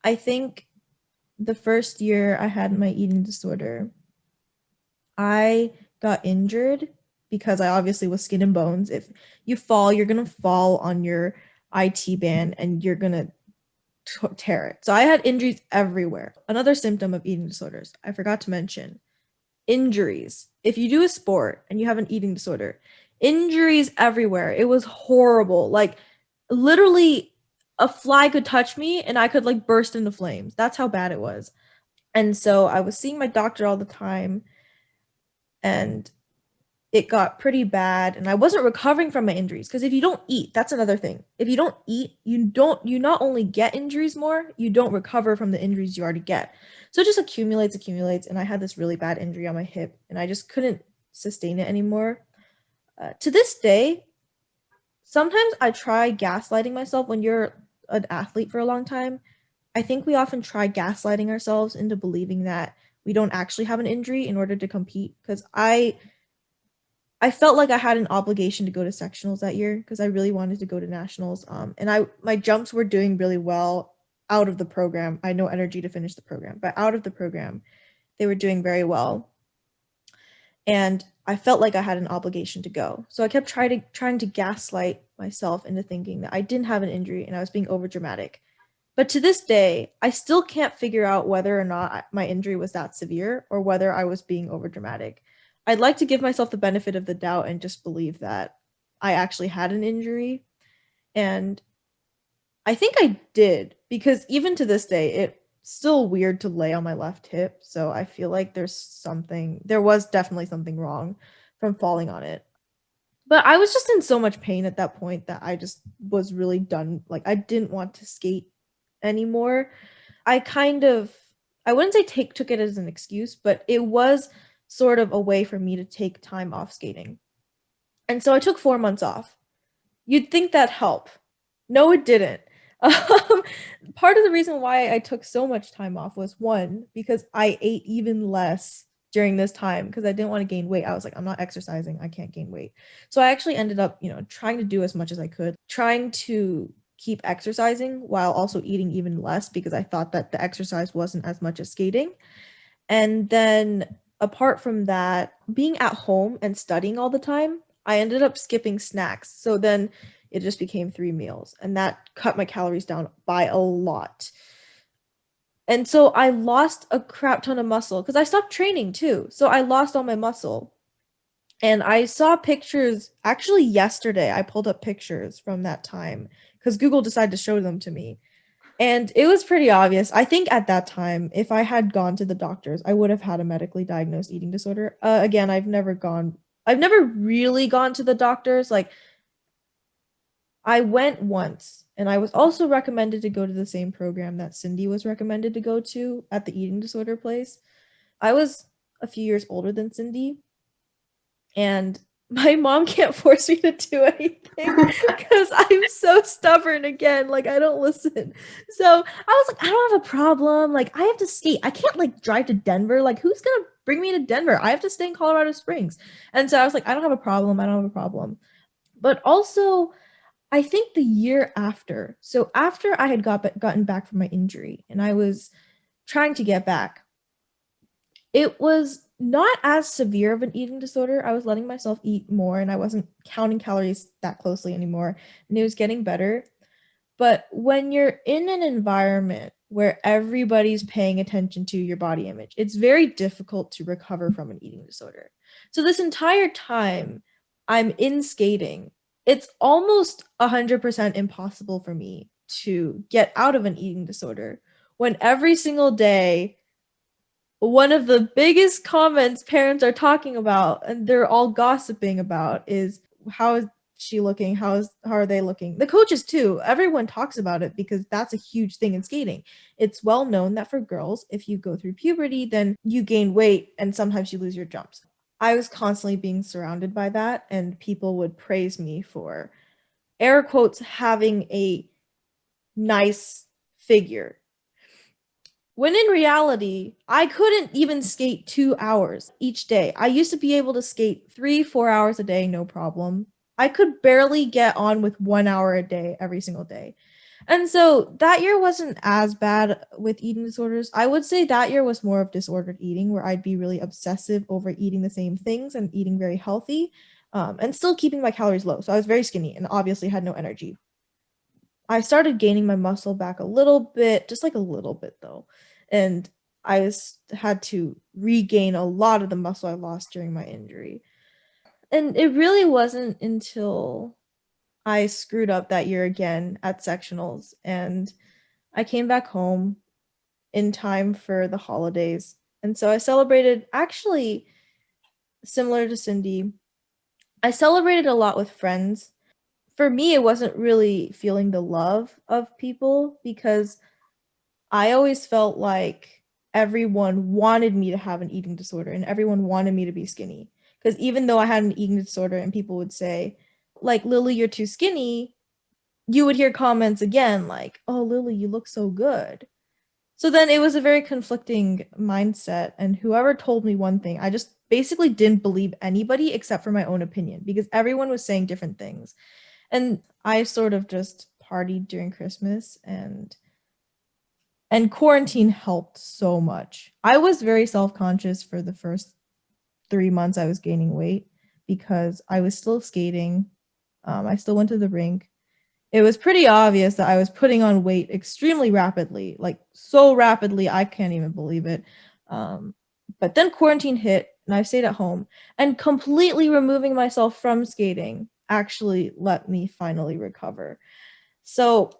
I think the first year I had my eating disorder, I got injured because I obviously was skin and bones. If you fall, you're gonna fall on your IT band and you're gonna tear it. So I had injuries everywhere. Another symptom of eating disorders, I forgot to mention, injuries. If you do a sport and you have an eating disorder, injuries everywhere. It was horrible. Like literally a fly could touch me and I could like burst into flames. That's how bad it was. And so I was seeing my doctor all the time and it got pretty bad and I wasn't recovering from my injuries because if you don't eat, that's another thing. If you don't eat, you not only get injuries more, you don't recover from the injuries you already get. So it just accumulates and I had this really bad injury on my hip and I just couldn't sustain it anymore. To this day, sometimes I try gaslighting myself when you're an athlete for a long time. I think we often try gaslighting ourselves into believing that we don't actually have an injury in order to compete because I felt like I had an obligation to go to sectionals that year because I really wanted to go to nationals. And my jumps were doing really well out of the program. I had no energy to finish the program, but out of the program, they were doing very well. And I felt like I had an obligation to go. So I kept trying to gaslight myself into thinking that I didn't have an injury and I was being overdramatic. But to this day, I still can't figure out whether or not my injury was that severe or whether I was being overdramatic. I'd like to give myself the benefit of the doubt and just believe that I actually had an injury. And I think I did because even to this day, it's still weird to lay on my left hip. So I feel like there was definitely something wrong from falling on it. But I was just in so much pain at that point that I just was really done. Like, I didn't want to skate anymore. I kind of, I wouldn't say took it as an excuse, but it was sort of a way for me to take time off skating. And so I took 4 months off. You'd think that'd help. No, it didn't. Um, Part of the reason why I took so much time off was one, because I ate even less during this time because I didn't want to gain weight. I was like, I'm not exercising. I can't gain weight. So I actually ended up, trying to do as much as I could, trying to keep exercising while also eating even less because I thought that the exercise wasn't as much as skating. And then apart from that, being at home and studying all the time, I ended up skipping snacks. So then it just became 3 meals, and that cut my calories down by a lot. And so I lost a crap ton of muscle because I stopped training too. So I lost all my muscle. And I saw pictures actually yesterday. I pulled up pictures from that time because Google decided to show them to me. And it was pretty obvious. I think at that time, if I had gone to the doctors, I would have had a medically diagnosed eating disorder. Again, I've never really gone to the doctors. Like, I went once, and I was also recommended to go to the same program that Cindy was recommended to go to at the eating disorder place. I was a few years older than Cindy, and my mom can't force me to do anything because I'm so stubborn again. Like, I don't listen. So I was like, I don't have a problem. Like, I have to skate. I can't like drive to Denver. Like, who's gonna bring me to Denver? I have to stay in Colorado Springs. And so I was like, I don't have a problem. I don't have a problem. But also, I think the year after, so after I had gotten back from my injury and I was trying to get back, it was not as severe of an eating disorder. I was letting myself eat more and I wasn't counting calories that closely anymore, and it was getting better. But when you're in an environment where everybody's paying attention to your body image, it's very difficult to recover from an eating disorder. So this entire time I'm in skating, it's almost 100% impossible for me to get out of an eating disorder when every single day one of the biggest comments parents are talking about and they're all gossiping about is how is she looking, how are they looking, the coaches too, everyone talks about it because that's a huge thing in skating. It's well known that for girls, if you go through puberty, then you gain weight and sometimes you lose your jumps. I was constantly being surrounded by that and people would praise me for air quotes having a nice figure, when in reality, I couldn't even skate 2 hours each day. I used to be able to skate 3, 4 hours a day, no problem. I could barely get on with 1 hour a day every single day. And so that year wasn't as bad with eating disorders. I would say that year was more of disordered eating, where I'd be really obsessive over eating the same things and eating very healthy, and still keeping my calories low. So I was very skinny and obviously had no energy. I started gaining my muscle back a little bit, just like a little bit though. And had to regain a lot of the muscle I lost during my injury. And it really wasn't until I screwed up that year again at sectionals and I came back home in time for the holidays. And so I celebrated, actually similar to Cindy, I celebrated a lot with friends. For me, it wasn't really feeling the love of people because I always felt like everyone wanted me to have an eating disorder and everyone wanted me to be skinny. Because even though I had an eating disorder and people would say, like, Lily, you're too skinny, you would hear comments again like, oh, Lily, you look so good. So then it was a very conflicting mindset. And whoever told me one thing, I just basically didn't believe anybody except for my own opinion because everyone was saying different things. And I sort of just partied during Christmas and quarantine helped so much. I was very self-conscious for the first 3 months I was gaining weight because I was still skating. I still went to the rink. It was pretty obvious that I was putting on weight extremely rapidly, like so rapidly, I can't even believe it. Um, but then quarantine hit and I stayed at home and completely removing myself from skating actually let me finally recover. So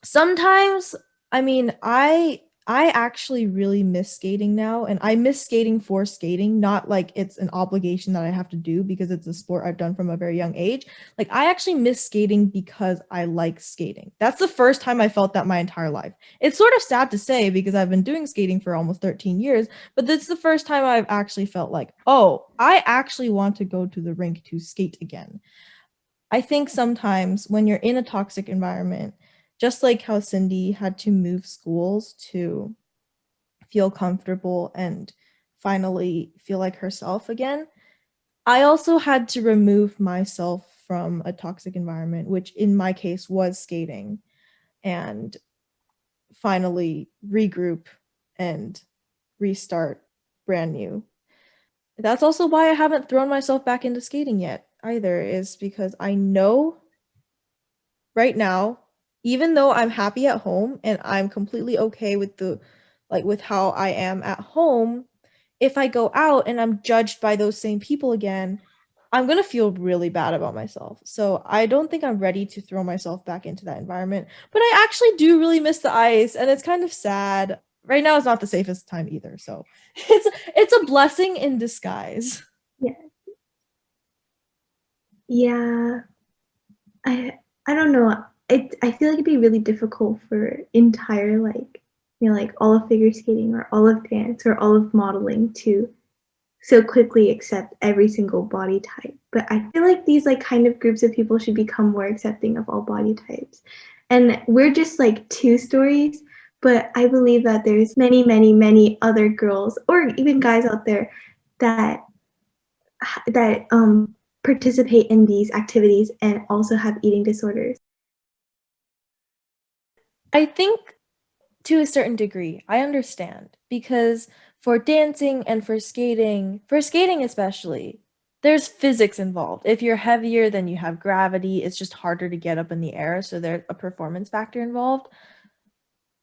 sometimes, I mean, I actually really miss skating now, and I miss skating for skating, not like it's an obligation that I have to do because it's a sport I've done from a very young age. Like I actually miss skating because I like skating. That's the first time I felt that my entire life. It's sort of sad to say because I've been doing skating for almost 13 years, but this is the first time I've actually felt like, "Oh, I actually want to go to the rink to skate again." I think sometimes when you're in a toxic environment, just like how Cindy had to move schools to feel comfortable and finally feel like herself again, I also had to remove myself from a toxic environment, which in my case was skating, and finally regroup and restart brand new. That's also why I haven't thrown myself back into skating yet either, is because I know right now, even though I'm happy at home and I'm completely okay with with how I am at home, if I go out and I'm judged by those same people again, I'm gonna feel really bad about myself. So I don't think I'm ready to throw myself back into that environment. But I actually do really miss the ice, and it's kind of sad. Right now is not the safest time either, so it's a blessing in disguise. Yeah. Yeah. I don't know. I feel like it'd be really difficult for entire like like all of figure skating or all of dance or all of modeling to so quickly accept every single body type. But I feel like these like kind of groups of people should become more accepting of all body types. And we're just like two stories, but I believe that there's many, many, many other girls or even guys out there that that participate in these activities and also have eating disorders. I think to a certain degree, I understand because for dancing and for skating especially, there's physics involved. If you're heavier, then you have gravity. It's just harder to get up in the air, so there's a performance factor involved.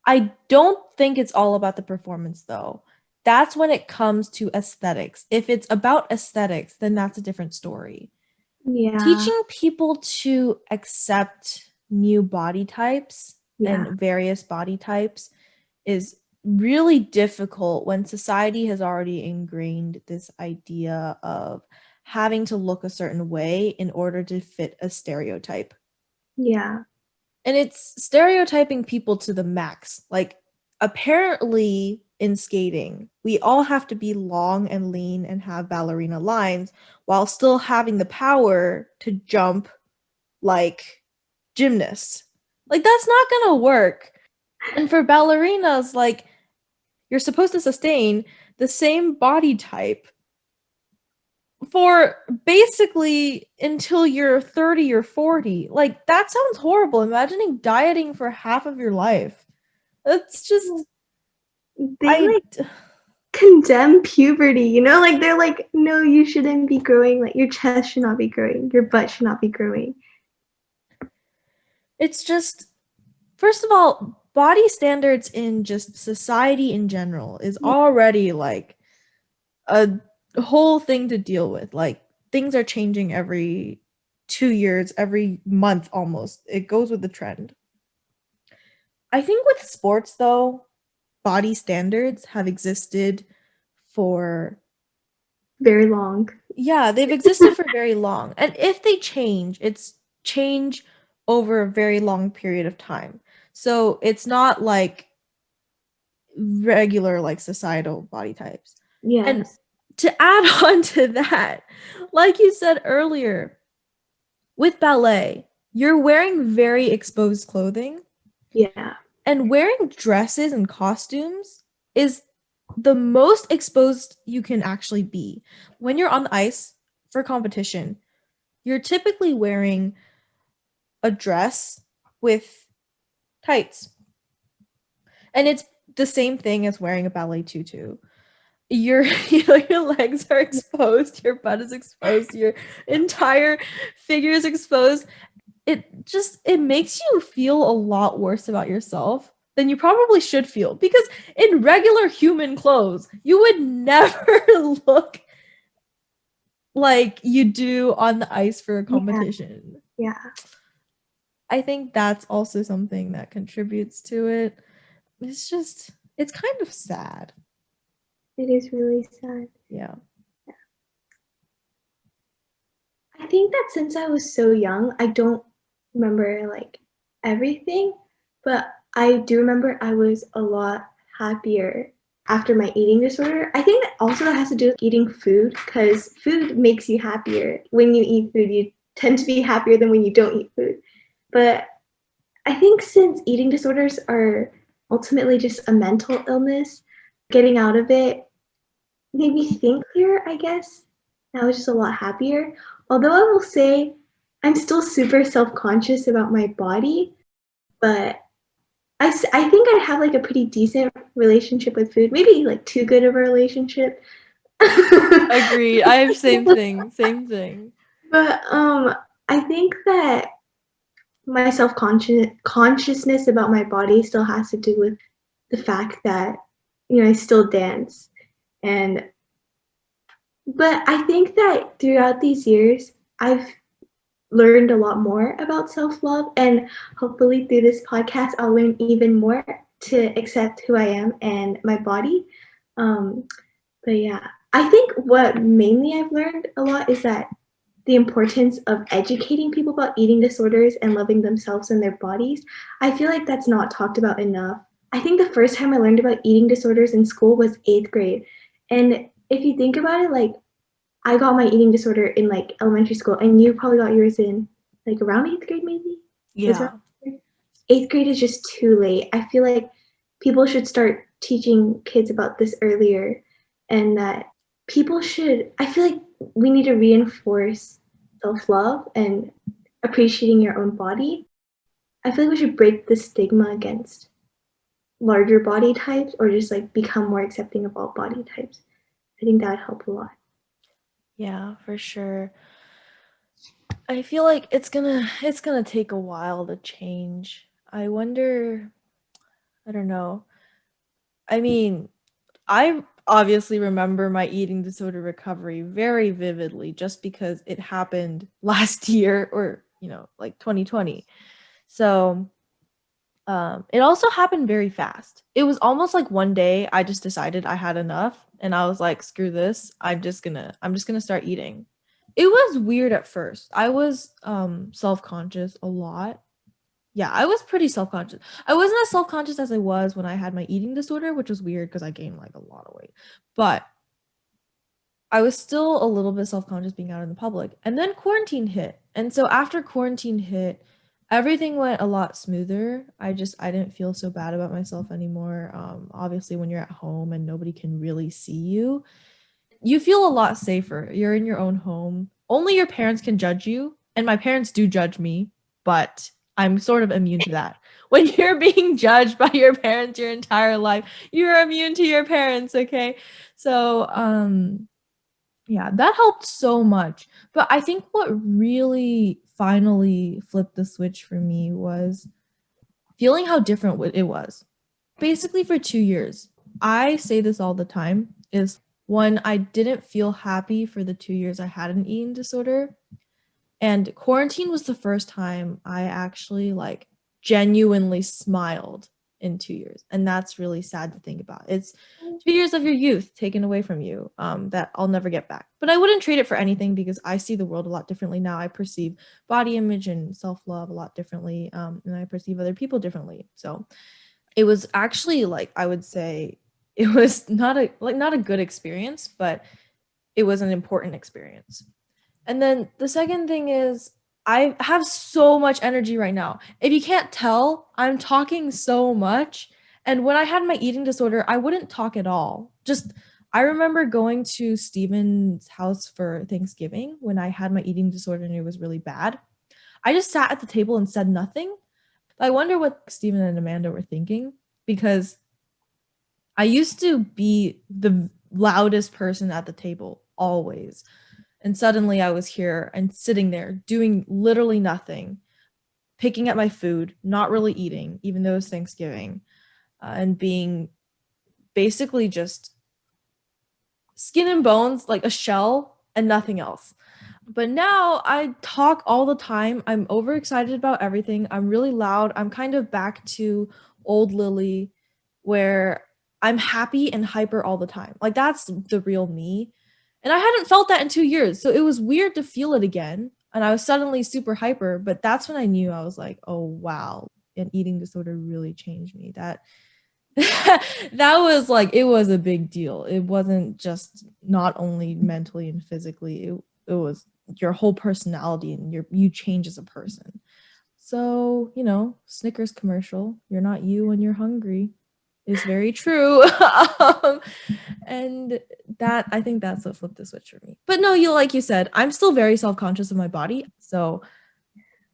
I don't think it's all about the performance though. That's when it comes to aesthetics. If it's about aesthetics, then that's a different story. Yeah, Teaching people to accept new body types yeah, and various body types is really difficult when society has already ingrained this idea of having to look a certain way in order to fit a stereotype. yeah, And it's stereotyping people to the max. Like, apparently, in skating, we all have to be long and lean and have ballerina lines while still having the power to jump like gymnasts. Like, that's not gonna work. And for ballerinas, like, you're supposed to sustain the same body type for basically until you're 30 or 40. Like that sounds horrible. Imagining dieting for half of your life. That's just They I like condemn puberty, you know? Like they're like, no, you shouldn't be growing. Like your chest should not be growing. Your butt should not be growing. it's just first of all, body standards in just society in general is Yeah. already like a whole thing to deal with. Like things are changing every 2 years, every month almost. It goes with the trend. I think with sports though, body standards have existed for Very long. yeah, they've existed for very long. And if they change, it's change over a very long period of time. So it's not like regular like societal body types. And Yes. to add on to that, like you said earlier, with ballet, you're wearing very exposed clothing, Yeah. and wearing dresses and costumes is the most exposed you can actually be. When you're on the ice for competition, you're typically wearing a dress with tights. And it's the same thing as wearing a ballet tutu. Your your legs are exposed, your butt is exposed, your entire figure is exposed. It makes you feel a lot worse about yourself than you probably should feel, because in regular human clothes you would never look like you do on the ice for a Yeah. competition. Yeah. I think that's also something that contributes to it. It's kind of sad. It is really sad. Yeah. I think that since I was so young, I don't remember like everything, but I do remember I was a lot happier after my eating disorder. I think that also has to do with eating food because food makes you happier. When you eat food, you tend to be happier than when you don't eat food. But I think since eating disorders are ultimately just a mental illness, getting out of it made me think clearer, I guess. I was just a lot happier. Although I will say I'm still super self-conscious about my body, but I think I have like a pretty decent relationship with food. Maybe like too good of a relationship. Agreed. I have same thing. Same thing. But I think that my consciousness about my body still has to do with the fact that I still dance. And but I think that throughout these years I've learned a lot more about self-love, and hopefully through this podcast I'll learn even more to accept who I am and my body. Um, but yeah, I think what mainly I've learned a lot is that the importance of educating people about eating disorders and loving themselves and their bodies. I feel like that's not talked about enough. I think the first time I learned about eating disorders in school was 8th grade. And if you think about it, like I got my eating disorder in like elementary school, and you probably got yours in like around 8th grade, maybe? It was around Yeah. 8th grade is just too late. I feel like people should start teaching kids about this earlier, and that people should, I feel like we need to reinforce self love and appreciating your own body. I feel like we should break the stigma against larger body types or just like become more accepting of all body types. I think that would help a lot. Yeah, for sure. I feel like it's gonna take a while to change. I wonder, I don't know. I mean, I obviously remember my eating disorder recovery very vividly just because it happened last year, or, like 2020. So, it also happened very fast. It was almost like one day I just decided I had enough and I was like, screw this. I'm just gonna start eating. It was weird at first. I was self-conscious a lot. Yeah, I was pretty self-conscious. I wasn't as self-conscious as I was when I had my eating disorder, which was weird because I gained like a lot of weight. But I was still a little bit self-conscious being out in the public. And then quarantine hit. And so after quarantine hit, everything went a lot smoother. I didn't feel so bad about myself anymore. Obviously when you're at home and nobody can really see you, you feel a lot safer. You're in your own home. Only your parents can judge you, and my parents do judge me, but I'm sort of immune to that. When you're being judged by your parents your entire life, you're immune to your parents, okay? So, yeah, that helped so much. But I think what really finally flipped the switch for me was feeling how different it was. Basically, for 2 years, I say this all the time, is when I didn't feel happy for the 2 years I had an eating disorder. And quarantine was the first time I actually like genuinely smiled in 2 years. And that's really sad to think about. It's 2 years of your youth taken away from you, that I'll never get back. But I wouldn't trade it for anything because I see the world a lot differently now. I perceive body image and self love a lot differently, and I perceive other people differently. So it was actually like I would say it was not a good experience, but it was an important experience. And then the second thing is I have so much energy right now. If you can't tell, I'm talking so much. And when I had my eating disorder, I wouldn't talk at all. Just I remember going to Steven's house for Thanksgiving when I had my eating disorder and it was really bad. I just sat at the table and said nothing. I wonder what Steven and Amanda were thinking because I used to be the loudest person at the table always. And suddenly I was here and sitting there doing literally nothing, picking at my food, not really eating, even though it's Thanksgiving, and being basically just skin and bones, like a shell and nothing else. But now I talk all the time. I'm overexcited about everything. I'm really loud. I'm kind of back to old Lily where I'm happy and hyper all the time. Like that's the real me. And I hadn't felt that in 2 years. So it was weird to feel it again. And I was suddenly super hyper. But that's when I knew I was like, oh, wow. An eating disorder really changed me. That that was like it was a big deal. It wasn't just not only mentally and physically, it was your whole personality and you change as a person. So, Snickers commercial, you're not you when you're hungry is very true. And that I think that's what flipped the switch for me. But no, like you said, I'm still very self-conscious of my body. So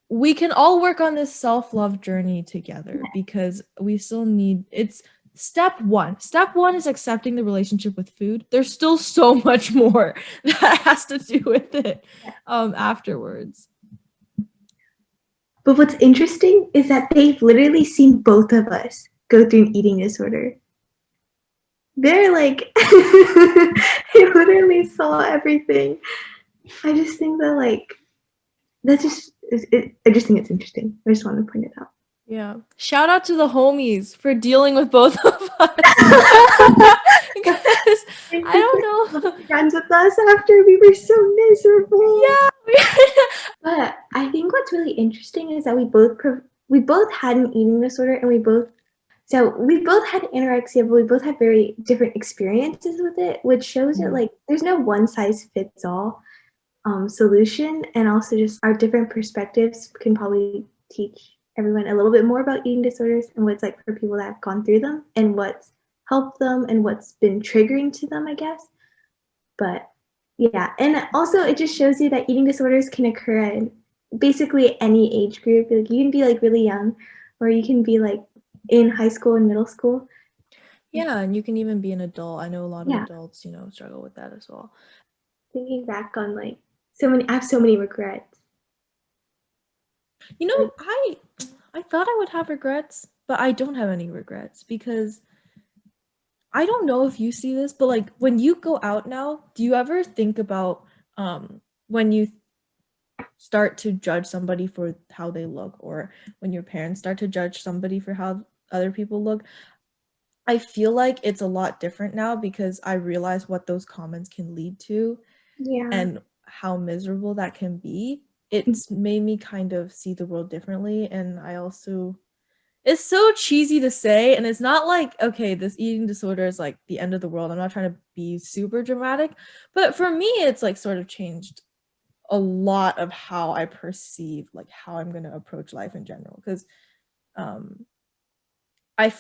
we can all work on this self-love journey together because we still need it's step one. Step one is accepting the relationship with food. There's still so much more that has to do with it afterwards. But what's interesting is that they've literally seen both of us go through an eating disorder. They're like, they literally saw everything. I just think that, like, that's just, I just think it's interesting. I just want to point it out. Yeah. Shout out to the homies for dealing with both of us. Because I don't know. Friends with us after we were so miserable. Yeah. But I think what's really interesting is that we both had an eating disorder, and we both had anorexia, but we both had very different experiences with it, which shows that like there's no one size fits all solution, and also just our different perspectives can probably teach everyone a little bit more about eating disorders and what it's like for people that have gone through them and what's helped them and what's been triggering to them, I guess. But yeah, and also it just shows you that eating disorders can occur in basically any age group. Like you can be like really young, or you can be like in high school and middle school. Yeah, and you can even be an adult. I know a lot of Yeah. adults, struggle with that as well. Thinking back on like I have so many regrets. I thought I would have regrets, but I don't have any regrets because I don't know if you see this, but like when you go out now, do you ever think about when you start to judge somebody for how they look or when your parents start to judge somebody for how other people look? I feel like it's a lot different now because I realize what those comments can lead to Yeah. and how miserable that can be. It's made me kind of see the world differently, and I also it's so cheesy to say, and it's not like, okay, this eating disorder is like the end of the world. I'm not trying to be super dramatic, but for me, it's like sort of changed a lot of how I perceive like how I'm going to approach life in general. Because um, I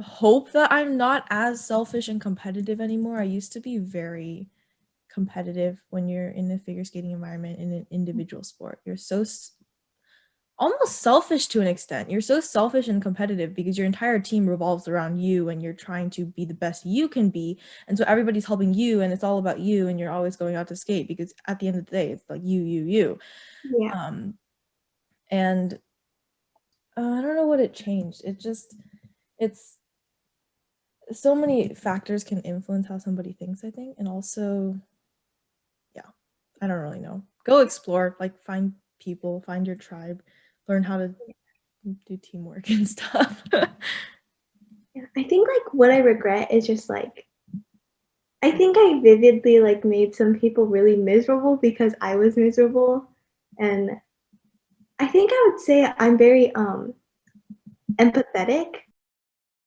hope that I'm not as selfish and competitive anymore. I used to be very competitive when you're in a figure skating environment in an individual sport. You're so almost selfish to an extent. You're so selfish and competitive because your entire team revolves around you and you're trying to be the best you can be. And so everybody's helping you and it's all about you and you're always going out to skate because at the end of the day, it's like you. Yeah. And I don't know what it changed. It's so many factors can influence how somebody thinks, I think. And also, yeah, I don't really know. Go explore, like find people, find your tribe, learn how to do teamwork and stuff. Yeah. I think like what I regret is just like I think I vividly like made some people really miserable because I was miserable. And I think I would say I'm very empathetic.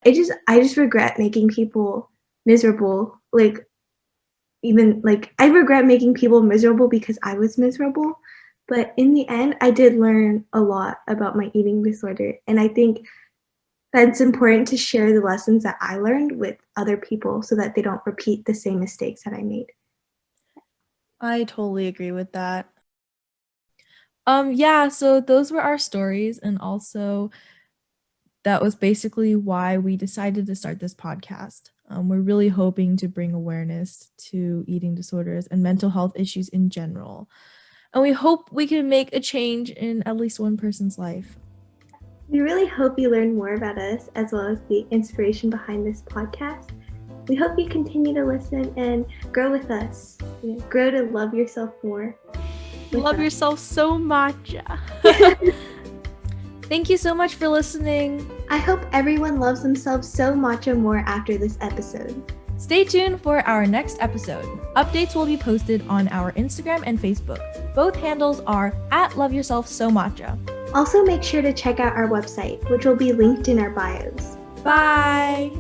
I just regret making people miserable. Like even like I regret making people miserable because I was miserable. But in the end, I did learn a lot about my eating disorder. And I think that's important to share the lessons that I learned with other people so that they don't repeat the same mistakes that I made. I totally agree with that. Yeah, so those were our stories, and also that was basically why we decided to start this podcast. We're really hoping to bring awareness to eating disorders and mental health issues in general. And we hope we can make a change in at least one person's life. We really hope you learn more about us as well as the inspiration behind this podcast. We hope you continue to listen and grow with us. Grow to love yourself more. Love yourself so much. Thank you so much for listening. I hope everyone loves themselves so much and more after this episode. Stay tuned for our next episode. Updates will be posted on our Instagram and Facebook. Both handles are @loveyourselfsomatcha. Also, make sure to check out our website, which will be linked in our bios. Bye!